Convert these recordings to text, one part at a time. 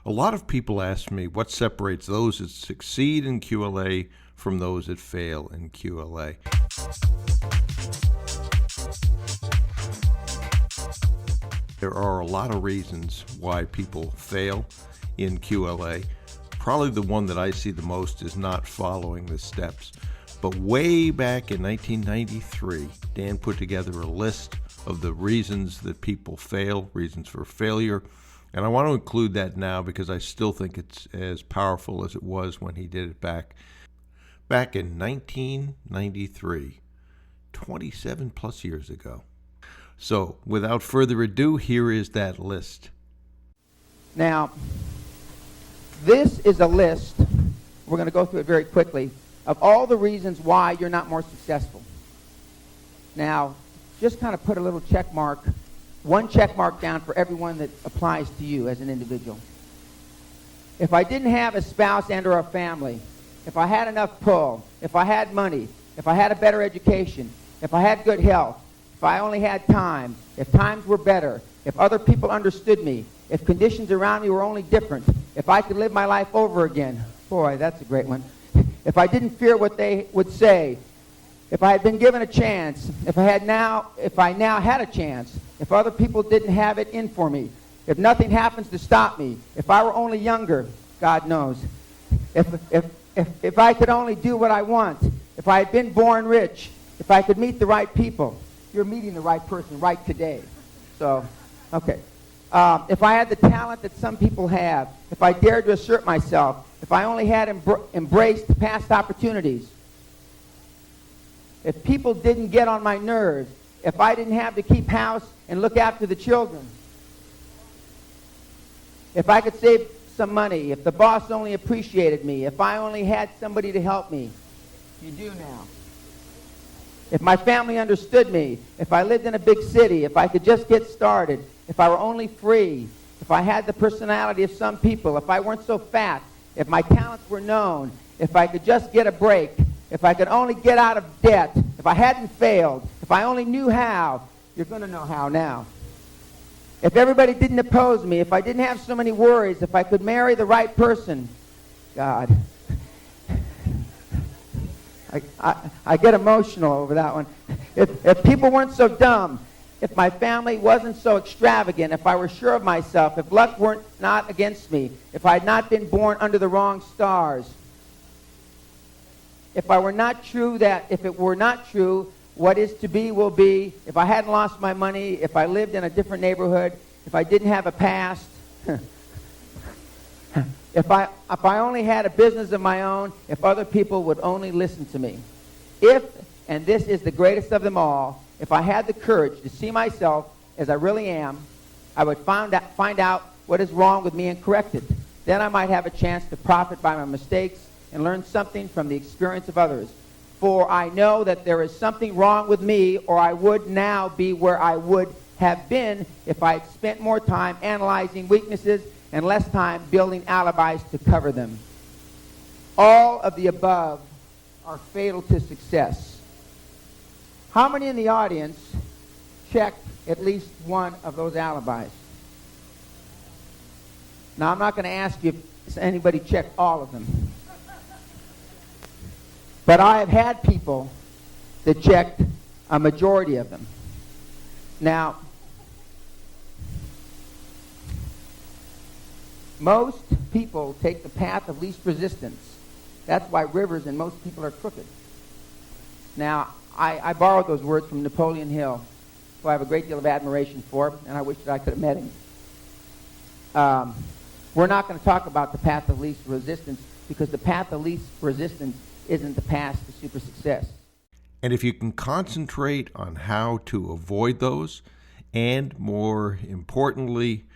A lot of people ask me what separates those that succeed in QLA from those that fail in QLA. There are a lot of reasons why people fail in QLA. Probably the one that I see the most is not following the steps. But way back in 1993, Dan put together a list of the reasons that people fail, reasons for failure. And I want to include that now because I still think it's as powerful as it was when he did it back in 1993, 27 plus years ago. So without further ado, here is that list. Now, this is a list, we're going to go through it very quickly, of all the reasons why you're not more successful. Now, just kind of put a little check mark, one check mark down for everyone that applies to you as an individual. If I didn't have a spouse and or a family, if I had enough pull, if I had money, if I had a better education, if I had good health, if I only had time, if times were better, if other people understood me, if conditions around me were only different, if I could live my life over again, boy, that's a great one. If I didn't fear what they would say, if I had been given a chance, if I now had a chance, if other people didn't have it in for me, if nothing happens to stop me, if I were only younger, God knows, if I could only do what I want, if I had been born rich, if I could meet the right people. You're meeting the right person right today. So, okay. If I had the talent that some people have, if I dared to assert myself, if I only had embraced past opportunities, if people didn't get on my nerves, if I didn't have to keep house and look after the children, if I could save some money, if the boss only appreciated me, if I only had somebody to help me. You do now. If my family understood me, if I lived in a big city, if I could just get started, if I were only free, if I had the personality of some people, if I weren't so fat, if my talents were known, if I could just get a break, if I could only get out of debt, if I hadn't failed, if I only knew how, you're going to know how now. If everybody didn't oppose me, if I didn't have so many worries, if I could marry the right person, God. I get emotional over that one. If people weren't so dumb, if my family wasn't so extravagant, if I were sure of myself, if luck weren't not against me, if I had not been born under the wrong stars, if it were not true, what is to be will be, if I hadn't lost my money, if I lived in a different neighborhood, if I didn't have a past, if I only had a business of my own, if other people would only listen to me. If, and this is the greatest of them all, if I had the courage to see myself as I really am, I would find out what is wrong with me and correct it. Then I might have a chance to profit by my mistakes and learn something from the experience of others. For I know that there is something wrong with me, or I would now be where I would have been if I had spent more time analyzing weaknesses and less time building alibis to cover them. All of the above are fatal to success. How many in the audience checked at least one of those alibis? Now, I'm not going to ask you if anybody checked all of them. But I have had people that checked a majority of them. Now, most people take the path of least resistance. That's why rivers and most people are crooked. Now, I borrowed those words from Napoleon Hill, who I have a great deal of admiration for, and I wish that I could have met him. We're not going to talk about the path of least resistance because the path of least resistance isn't the path to super success. And if you can concentrate on how to avoid those, and more importantly,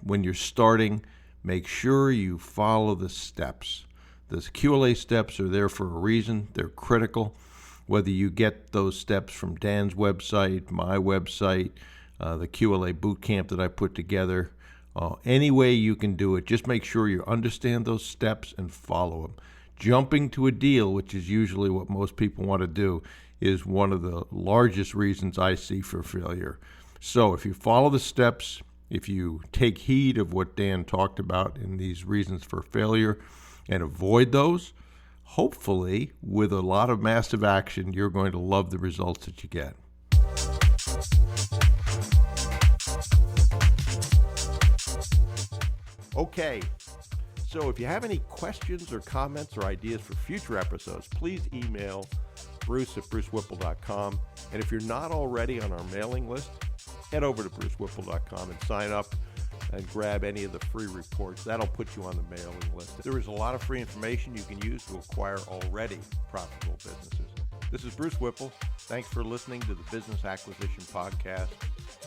when you're starting, make sure you follow the steps. The QLA steps are there for a reason. They're critical. Whether you get those steps from Dan's website, my website, the QLA boot camp that I put together, any way you can do it, just make sure you understand those steps and follow them. Jumping to a deal, which is usually what most people want to do, is one of the largest reasons I see for failure. So if you follow the steps, If you take heed of what Dan talked about in these reasons for failure and avoid those, hopefully, with a lot of massive action, you're going to love the results that you get. Okay, so if you have any questions or comments or ideas for future episodes, please email bruce@brucewhipple.com. And if you're not already on our mailing list, head over to brucewhipple.com and sign up and grab any of the free reports. That'll put you on the mailing list. There is a lot of free information you can use to acquire already profitable businesses. This is Bruce Whipple. Thanks for listening to the Business Acquisition Podcast.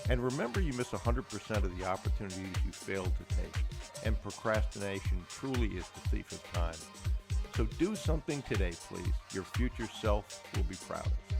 And remember, you miss 100% of the opportunities you fail to take. And procrastination truly is the thief of time. So do something today, please. Your future self will be proud of you.